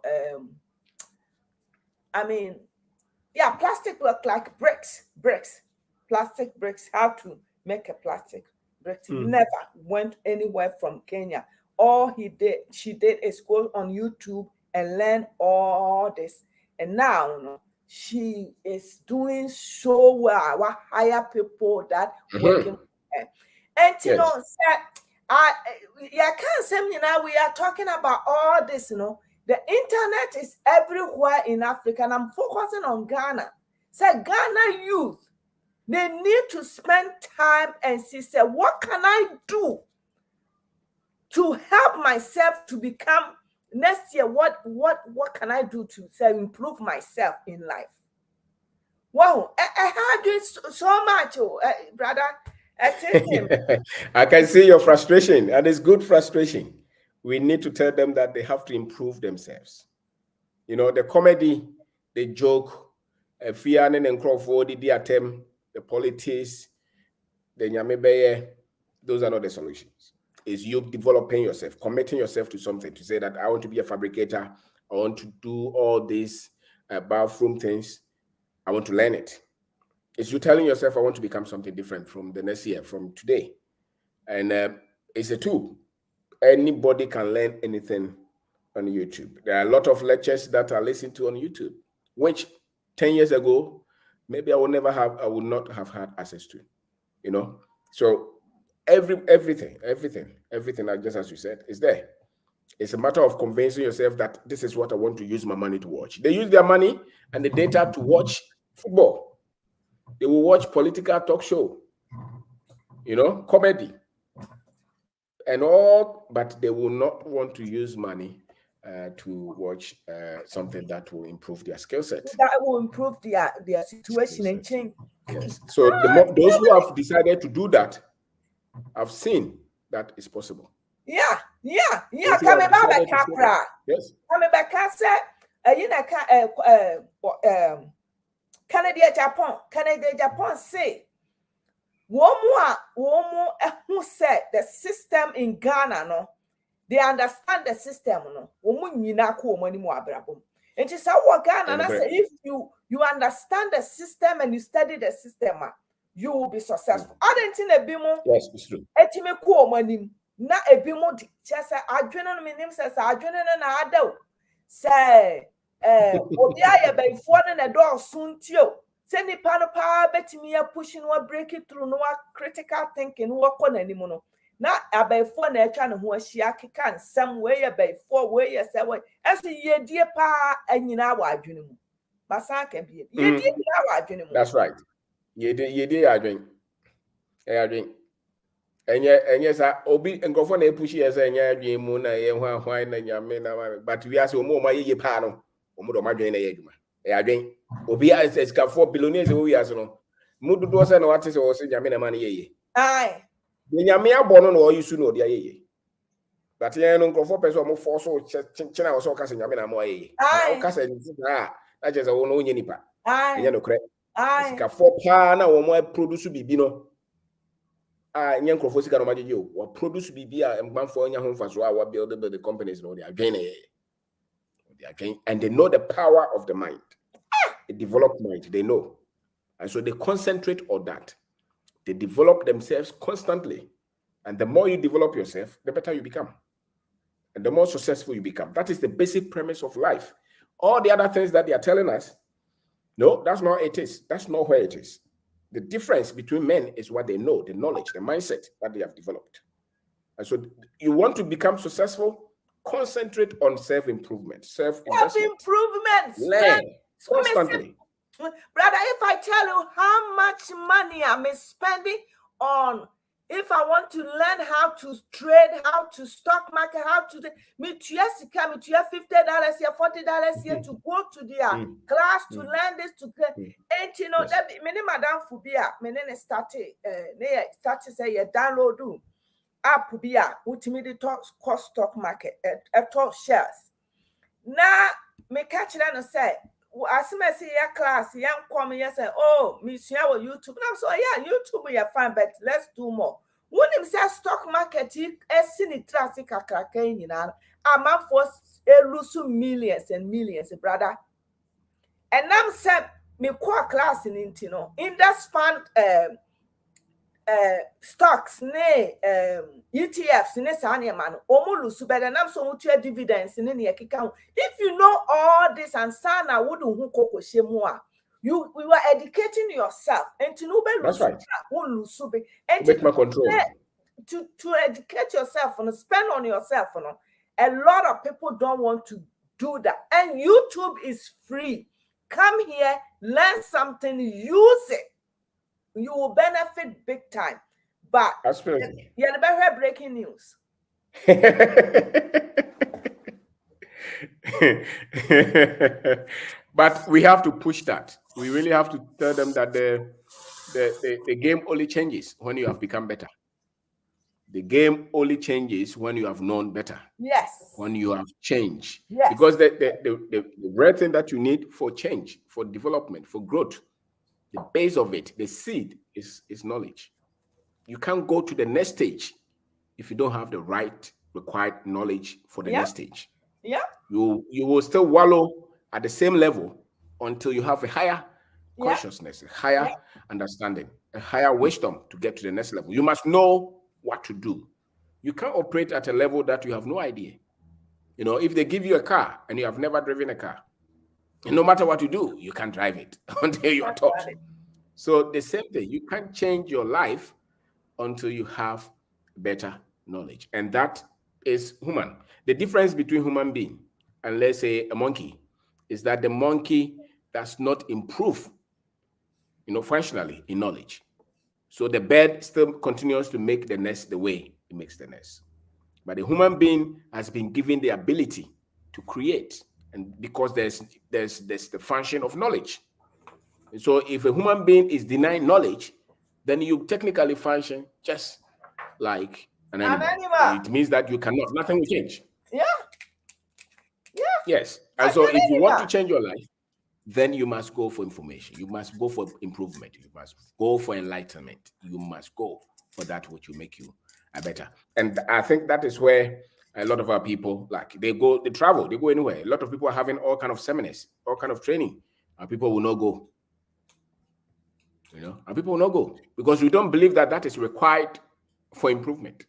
plastic block, like bricks, plastic bricks, how to make a plastic brick. Never went anywhere from Kenya. All she did is go on YouTube and learn all this. And now she is doing so well. What hire people that working with her. And I can't say, we are talking about all this, The internet is everywhere in Africa, and I'm focusing on Ghana. Ghana youth, they need to spend time and see, what can I do to help myself to become next year? What can I do to improve myself in life? Wow, I have so much, brother. I can see your frustration, and it's good frustration. We need to tell them that they have to improve themselves. The comedy, the joke, Fianen and Crawford, the attempt, the politics, the Nyamebeye, those are not the solutions. It's you developing yourself, committing yourself to something, to say that I want to be a fabricator, I want to do all these bathroom things. I want to learn it. It's you telling yourself, I want to become something different from the next year, from today. And it's a tool. Anybody can learn anything on YouTube. There are a lot of lectures that I listen to on YouTube, which 10 years ago, maybe I would not have had access to, you know? So everything, like just as you said, is there. It's a matter of convincing yourself that this is what I want to use my money to watch. They use their money and the data to watch football. They will watch political talk show, you know, comedy and all, but they will not want to use money to watch something that will improve their skill set. That will improve their situation and change. Yes. So those who have decided to do that, I've seen that is possible. Yeah. Coming back, Capra. Yes. Coming back, Canada, Japan say, who said the system in Ghana, no, they understand the system, no, and just how Ghana, I say, if you understand the system and you study the system, you will be successful. I don't think a bimo. Yes, it's true. Etime ko money. Na ebimo just adwene no menim says adwene na adaw. Say obi aye before na door soon tio. Say nipa no pa betimi ya pushing no break it through no critical thinking no ko na nimu no. Na abefo na etwa ne ho ahia keka nsam we ye before we ye say we as ye die pa anyina wa adwene mu. Basa ka bi. Ye die wa adwene mu. That's right. Ye die adwene. Adwene. Enye sa obi nkofo na push ye say nya adwene mu na ye hwan na nyame na but we are say omo ye pa no omo do madwene na ye adwuma. Adwene. Obi as ka 4 billionaires we are so no. Mu dodo say na wate say o say nyame na ma na ye. Aye. The nyame abono no o yusu no dia ye. But ye no nkofo person omo force so chena o so ka say nyame na ma ye. O ka say na just o no onye nipa. Aye. Enye no kre. Aye. Ka 4 pa na wo mo produce bibi no. Nye nkrofo sika no majeje o. Wa produce bibi a mbanfo anya ho mfaso a wa build the companies no they are again. And they know the power of the mind. A developed mind, they know. And so they concentrate on that. They develop themselves constantly. And the more you develop yourself, the better you become. And the more successful you become. That is the basic premise of life. All the other things that they are telling us, no, that's not it is. That's not where it is. The difference between men is what they know, the knowledge, the mindset that they have developed. And so you want to become successful, concentrate on self-improvement, self-investment. Self-improvement. Learn constantly. Brother, if I tell you how much money I'm spending on, if I want to learn how to trade, how to stock market, how to me $50 here, $40 here to go to their class to learn this to get. And you know that many madam fubia, many started say you download do app fubia, ultimately talk cost stock market at talk shares. Now me catch it and say. As soon as your class, young come here say, oh, Miss Yawa YouTube. And I'm so yeah, YouTube you're fine, but let's do more. When him say stock market, seen traffic a cracking in a man for lose millions and millions, brother. And I'm said me qua class in Intino. In that span stocks, ETFs, man, almost better than I'm so much dividends in any account. If you know all this and sana wouldn't you were educating yourself and to know that's right. And make my control to educate yourself and spend on yourself. A lot of people don't want to do that, and YouTube is free. Come here, learn something, use it. You will benefit big time. But you never heard breaking news. But we have to push that. We really have to tell them that the game only changes when you have become better. The game only changes when you have known better. Yes. When you have changed. Yes. Because the real thing that you need for change, for development, for growth, the base of it, the seed is knowledge. You can't go to the next stage if you don't have the right required knowledge for the next stage. Yeah. You will still wallow at the same level until you have a higher consciousness, a higher understanding, a higher wisdom to get to the next level. You must know what to do. You can't operate at a level that you have no idea. You know, if they give you a car and you have never driven a car, no matter what you do, you can't drive it until you are taught. So the same thing, you can't change your life until you have better knowledge. And that is human. The difference between human being and, let's say, a monkey is that the monkey does not improve, functionally in knowledge. So the bird still continues to make the nest the way it makes the nest. But a human being has been given the ability to create, and because there's the function of knowledge. So if a human being is denying knowledge, then you technically function just like an animal. It means that you cannot, nothing will change. Yeah. Yes. And so if you want to change your life, then you must go for information. You must go for improvement. You must go for enlightenment. You must go for that which will make you better. And I think that is where a lot of our people, like, they travel, they go anywhere. A lot of people are having all kind of seminars, all kind of training, and people will not go. And people will not go because we don't believe that is required for improvement.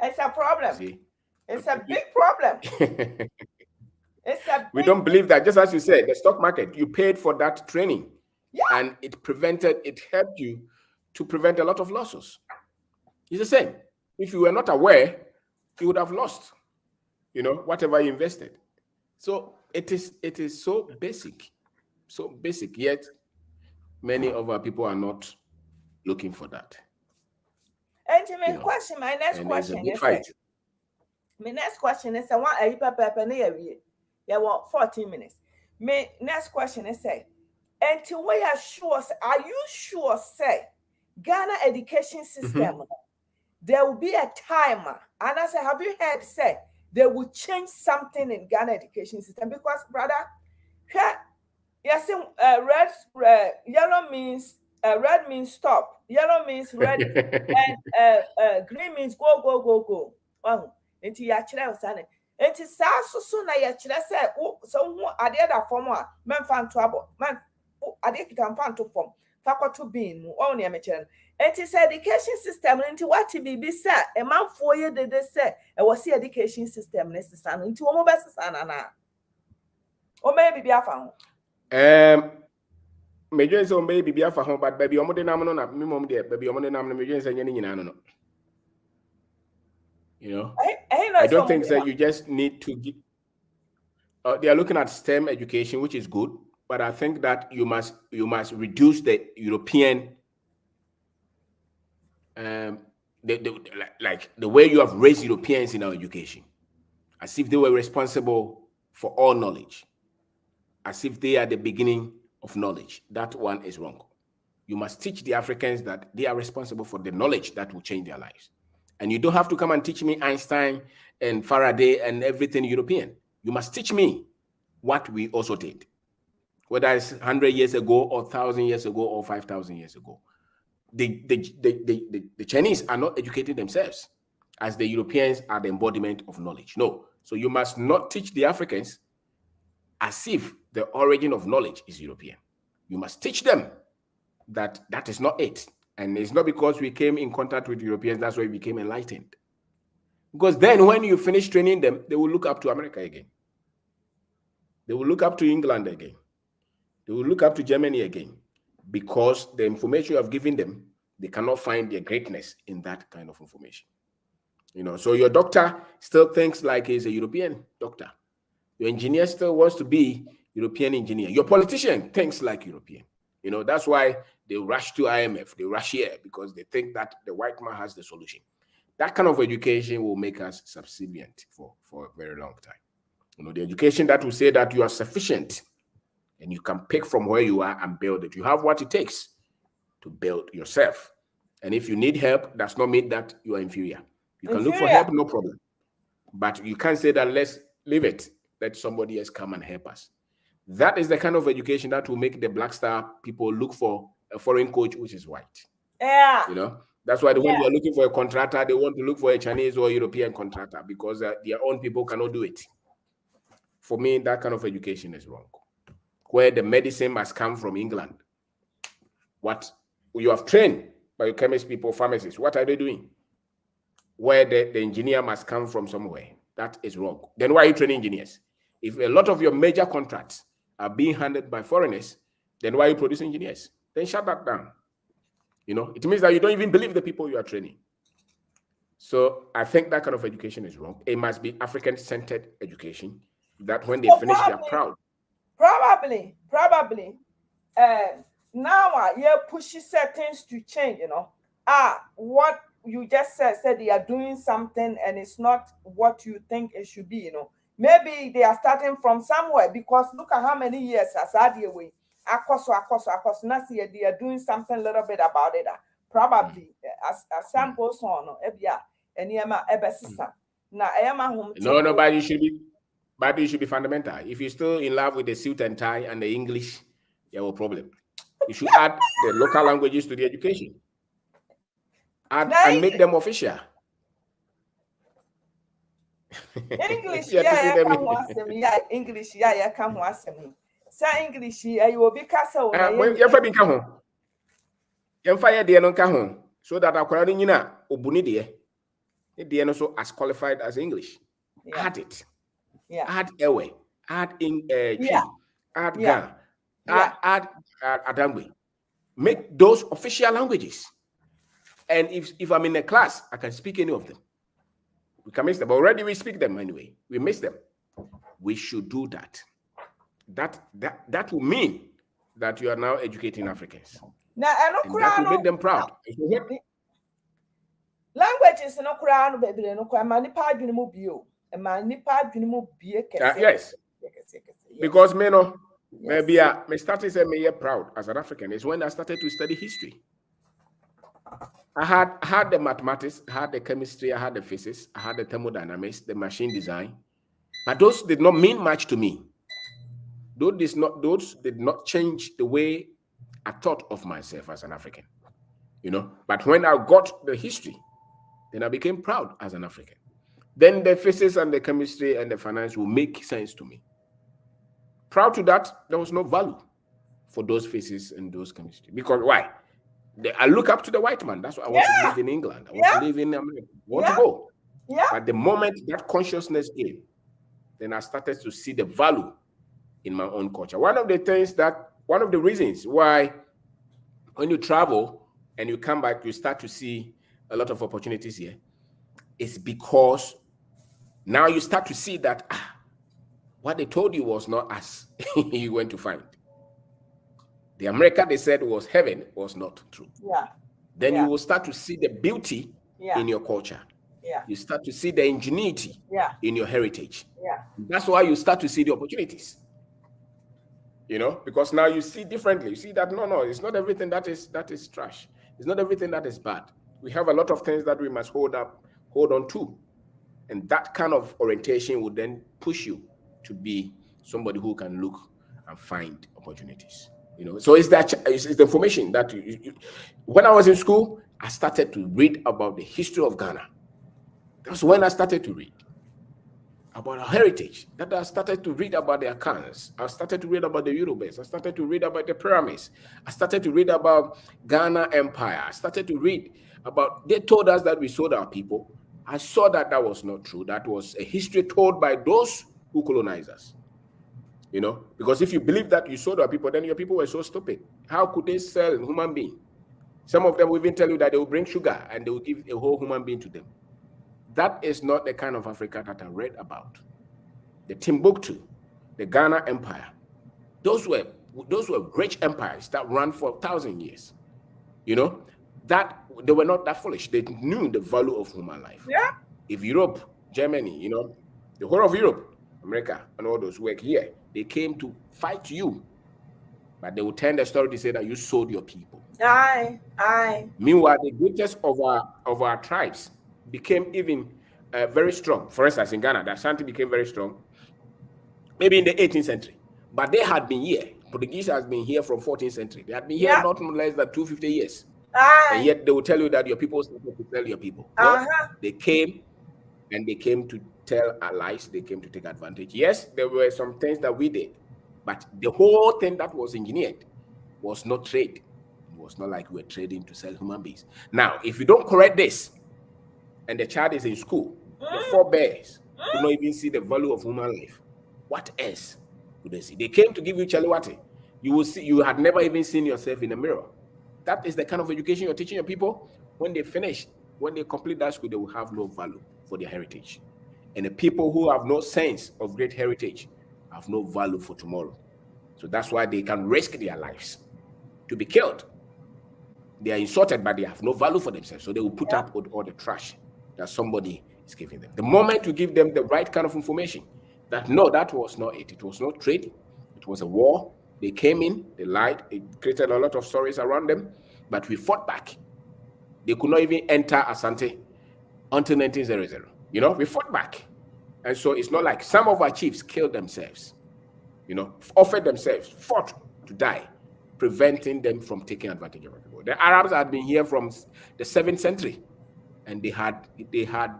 It's a problem. See? It's a big problem. We don't believe that. Just as you said, the stock market, you paid for that training, and it helped you to prevent a lot of losses. It's the same. If you were not aware, you would have lost, whatever you invested. So it is so basic, yet many of our people are not looking for that. And my next question is, I want a paper near you. You want 14 minutes. My next question is, until we are you sure, say, Ghana education system, there will be a timer? And I say, have you heard say they will change something in Ghana education system? Because, brother, yes, yellow means red means stop, yellow means red, and green means go. Oh, into your child, son. It is so na your child say, oh, so I did that form one, man found trouble, man, I did can find to form, faculty being only a mature. It is education system into what to be said. A man 4 years they say, I was the education system necessary into a best son, or maybe be a found. Major so maybe be a home, but baby, I'm not minimum there, baby, I'm not major saying anything. I don't think that you just need to give. They are looking at STEM education, which is good, but I think that you must reduce the European, the way you have raised Europeans in our education, as if they were responsible for all knowledge, as if they are the beginning of knowledge. That one is wrong. You must teach the Africans that they are responsible for the knowledge that will change their lives. And you don't have to come and teach me Einstein and Faraday and everything European. You must teach me what we also did, whether it's 100 years ago or 1,000 years ago or 5,000 years ago. The Chinese are not educating themselves as the Europeans are the embodiment of knowledge. No. So you must not teach the Africans as if the origin of knowledge is European. You must teach them that is not it. And it's not because we came in contact with Europeans, that's why we became enlightened. Because then when you finish training them, they will look up to America again. They will look up to England again. They will look up to Germany again. Because the information you have given them, they cannot find their greatness in that kind of information. So your doctor still thinks like he's a European doctor. Your engineer still wants to be European engineer. Your politician thinks like European. That's why they rush to IMF, they rush here because they think that the white man has the solution. That kind of education will make us subservient for a very long time. The education that will say that you are sufficient and you can pick from where you are and build it. You have what it takes to build yourself. And if you need help, does not mean that you are inferior. You can look for help, no problem. But you can't say that let's leave it, let somebody else come and help us. That is the kind of education that will make the Black Star people look for a foreign coach which is white. Yeah. That's why when they are looking for a contractor, they want to look for a Chinese or European contractor because their own people cannot do it. For me, that kind of education is wrong. Where the medicine must come from England. What you have trained by your chemist people, pharmacists, what are they doing? Where the engineer must come from somewhere. That is wrong. Then why are you training engineers? If a lot of your major contracts are being handled by foreigners, then why are you producing engineers? Then shut that down. You know, it means that you don't even believe the people you are training. So I think that kind of education is wrong. It must be African-centered education, that when they finish, they are proud. Probably. Now you're pushing things to change, you know. What you just said they are doing something and it's not what you think it should be, you know. Maybe they are starting from somewhere, because look at how many years as away. Now they are doing something a little bit about it. Probably as some goes on, and no, but you should be fundamental. If you're still in love with the suit and tie and the English, you have a problem. You should add the local languages to the education. And make them official. English, English, come once me. Say English, you will be castle. So that our obuni de so as qualified as English. Add it. Add ewe. Add in add Ga. Add Adangwe. Make those official languages. And if I'm in a class, I can speak any of them. We can miss them. Already we speak them anyway. We miss them. We should do that. That will mean that you are now educating Africans. Now, and that will make them proud. Languages no crown, baby, no crown, manipa bio. Yes. Because maybe I started to say proud as an African is when I started to study history. I had the mathematics, I had the chemistry, I had the physics, I had the thermodynamics, the machine design, but those did not mean much to me. Those did not change the way I thought of myself as an African, you know. But when I got the history, then I became proud as an African. Then the physics and the chemistry and the finance will make sense to me. Prior to that, there was no value for those physics and those chemistry. Because why? I look up to the white man. That's why I want to live in England. I want to live in America. I want to go. But the moment that consciousness came, then I started to see the value in my own culture. One of the reasons why when you travel and you come back, you start to see a lot of opportunities here, is because now you start to see that what they told you was not as you went to find. The America they said was heaven was not true. Then you will start to see the beauty in your culture. You start to see the ingenuity in your heritage. That's why you start to see the opportunities. You know, because now you see differently. You see that no, it's not everything that is trash. It's not everything that is bad. We have a lot of things that we must hold on to. And that kind of orientation would then push you to be somebody who can look and find opportunities. You know, so it's the information that when I was in school, I started to read about the history of Ghana. That's when I started to read about our heritage. That I started to read about the Akans. I started to read about the Yorubas. I started to read about the pyramids. I started to read about Ghana Empire. I started to read about, they told us that we sold our people. I saw that was not true. That was a history told by those who colonized us. You know, because if you believe that you sold our people, then your people were so stupid. How could they sell a human being? Some of them will even tell you that they will bring sugar and they will give a whole human being to them. That is not the kind of Africa that I read about. The Timbuktu, the Ghana Empire, those were rich empires that ran for 1,000 years. You know, that they were not that foolish. They knew the value of human life. If Europe, Germany, you know, the whole of Europe, America, and all those work here, they came to fight you, but they will tell the story to say that you sold your people. Aye. Meanwhile, the greatest of our tribes became even very strong. For instance, in Ghana, the Ashanti became very strong, maybe in the 18th century. But they had been here. Portuguese has been here from 14th century. They had been here not less than 250 years. And yet they will tell you that your people started to sell your people. No, they came and they came to tell our lies. They came to take advantage. Yes, there were some things that we did, but the whole thing that was engineered was not trade. It was not like we were trading to sell human beings. Now, if you don't correct this, and the child is in school, the forebears could not even see the value of human life. What else could they see? They came to give you chaliwati. You will see, you had never even seen yourself in a mirror. That is the kind of education you're teaching your people. When they finish, when they complete that school, they will have no value for their heritage. And the people who have no sense of great heritage have no value for tomorrow. So that's why they can risk their lives to be killed. They are insulted, but they have no value for themselves. So they will put up with all the trash that somebody is giving them. The moment you give them the right kind of information, that no, that was not it. It was not trade. It was a war. They came in, they lied. It created a lot of stories around them, but we fought back. They could not even enter Asante until 1900. You know, we fought back. And so it's not like some of our chiefs killed themselves, you know, offered themselves, fought to die, preventing them from taking advantage of people. The Arabs had been here from the 7th century, and they had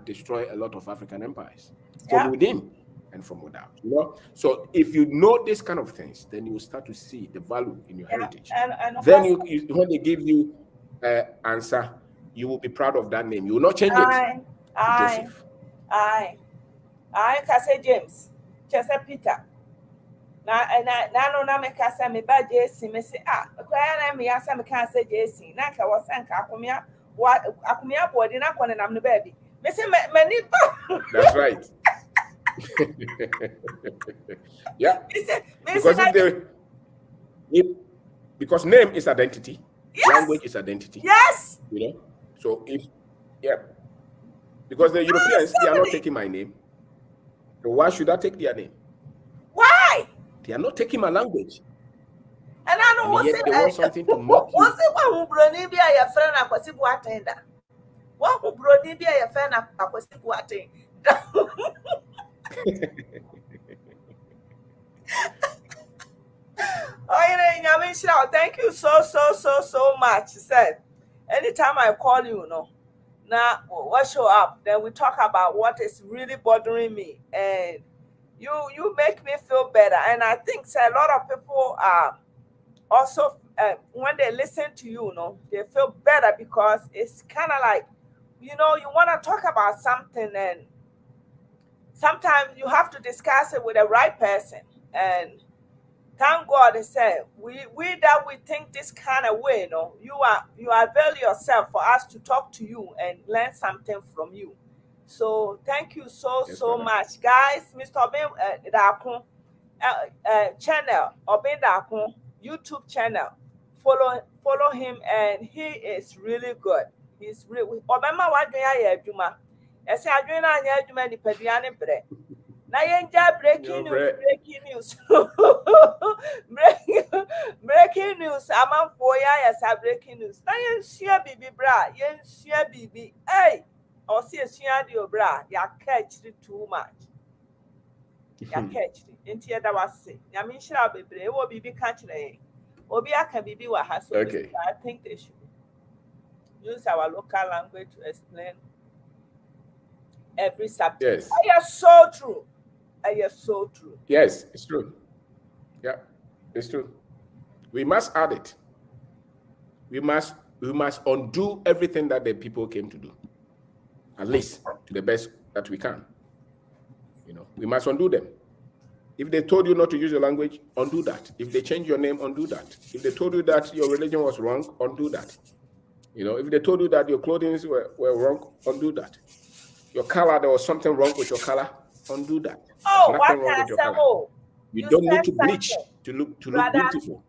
destroyed a lot of African empires from within and from without. You know, so if you know this kind of things, then you will start to see the value in your heritage. And then when they give you answer, you will be proud of that name. You will not change it. Joseph. I say James, Chester Peter. Na me kasa me ba JC me say kwaya na me asa me kan say JC na ka wasanka akomia body na kone nam no baby me say mani That's right. Yeah, because name is identity. Language is identity. Yes, you know, so if because the Europeans, they are not taking my name, so why should I take their name? Why? They are not taking my language. And I know and yet they want something to mock you. What's it one who brony be a friend akwasibu atenda? One who brony be a friend akwasibu atenda? Oh, thank you so much. He said, anytime I call you, now what show up, then we talk about what is really bothering me, and you make me feel better. And I think a lot of people are also when they listen to you, they feel better, because it's kind of like, you want to talk about something, and sometimes you have to discuss it with the right person. And thank God, he said, we that we think this kind of way, you avail yourself for us to talk to you and learn something from you. So thank you so much, guys. Mr. Obin Dakun channel, Obin Dakun YouTube channel. Follow him, and he is really good. He's really. Obama wa dwen aye adwuma. Ese adwen na anya adwuma ni padua ne bre. Na yenja breaking news. breaking news. Amanfo ya yesa breaking news. Na yensua bibi bra, yensua bibi. Hey, o se esua de obra, ya catch too much. Ya catch. Enti eda wase. Nyame nhira bebre, e wo bibi ka kire. Obi aka bibi wa ha, so okay. I think they should use our local language to explain every subject. Yes. I am so true. So true. Yes, it's true. Yeah, it's true. We must add it. We must undo everything that the people came to do, at least to the best that we can. We must undo them. If they told you not to use your language, undo that. If they change your name, undo that. If they told you that your religion was wrong, undo that. If they told you that your clothing were wrong, undo that. Your color, there was something wrong with your color, undo that. Oh, nothing wrong with your color. You don't need to bleach to look beautiful.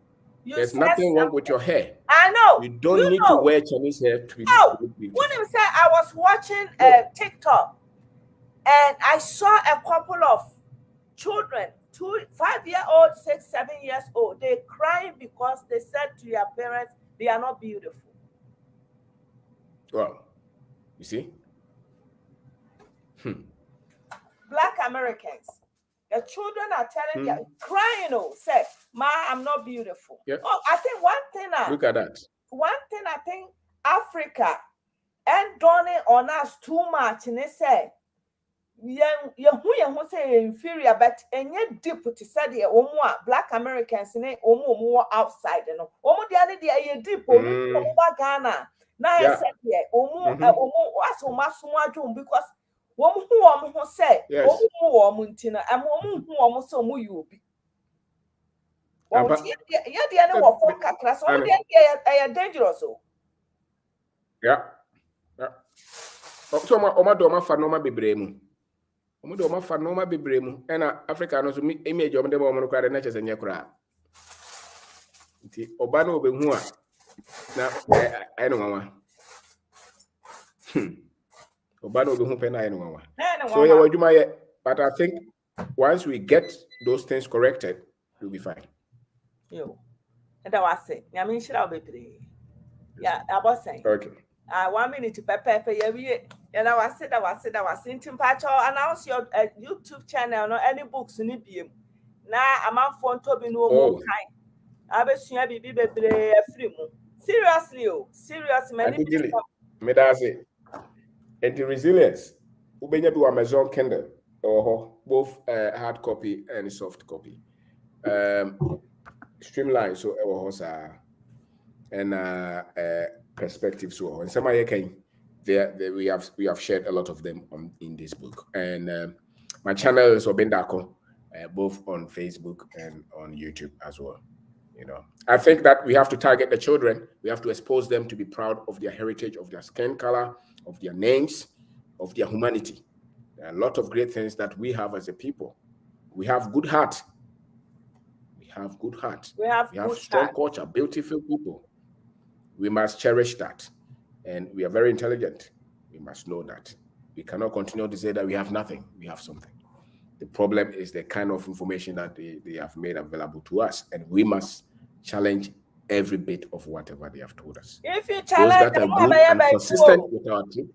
There's nothing wrong with your hair. I know. You don't need to wear Chinese hair to look beautiful. When you say, I was watching TikTok, and I saw a couple of children, 5-year-old, 6, 7 years old, they crying because they said to their parents they are not beautiful. Well, you see? Black Americans, the children are telling them, crying, say, Ma, I'm not beautiful. Yeah. Oh, I think one thing look at that. One thing I think Africa and dawning on us too much, and they say, who say inferior, but and yet deep to say the Black Americans in it outside, you know. The other day, deep Ghana. Now I said, yeah, because who say, Muntina, and who so you be. Yeah, dangerous. Yeah. So oma do ma fa no ma bebre mu. Omo do ma fa no ma bebre mu. E na Africa no so image omo de mo no kware na chese nye kura. Nti oba na obehu a na ai no nwa. Oba na obehu pe na ai no nwa. So yeah, wadwuma ye, but I think once we get those things corrected, we'll be fine. Yo. And that was it. I mean, shall be. Yeah, I was saying. Okay. 1 minute to prepare for you. And I was in Timpacho. Announce your YouTube channel or any books in it. Now I'm on phone to be no more time. I bet you be free. Seriously, seriously, me that's it. And the resilience, ubenya do Amazon Kindle or both hard copy and soft copy. Streamline so and perspective so and some we have shared a lot of them in this book, and my channel is Obendako, both on Facebook and on YouTube as well. You know, I think that we have to target the children. We have to expose them to be proud of their heritage, of their skin color, of their names, of their humanity. There are a lot of great things that we have as a people. We have good heart. We have good heart. We have strong culture, beautiful people. We must cherish that. And we are very intelligent. We must know that. We cannot continue to say that we have nothing. We have something. The problem is the kind of information that they have made available to us. And we must challenge every bit of whatever they have told us. If you challenge those that are good and consistent with our team.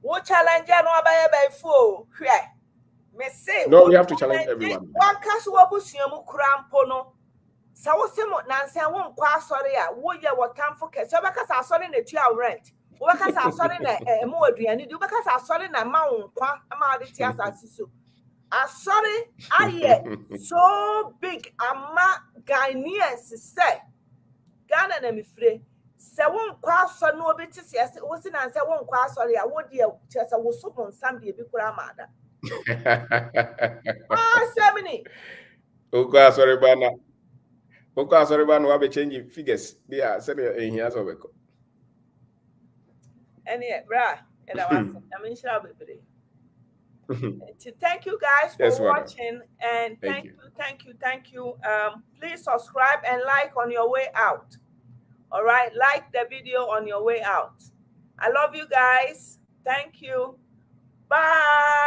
Who challenge by fool? No, we have to challenge everyone. One casual crampono. So Nancy, I won't pass sorry. Would you what time for Kess? Because I saw in a 2 hour rent. Because I saw in a more and you because I saw in a mount, I sorry, I so big. Ghanaian say Ghana and me free. Se won kwa so no beti yes wo si na se won kwa sorry a wo de chese wo so bon sam de bi kura amada. Semini. Okwa sorry bana. Okwa sorry bana wa be change figures. Dia se be ehia so be ko. Any bra, and I mean shall be today. Thank you guys for watching, and thank you. Please subscribe and like on your way out. All right, like the video on your way out. I love you guys. Thank you. Bye.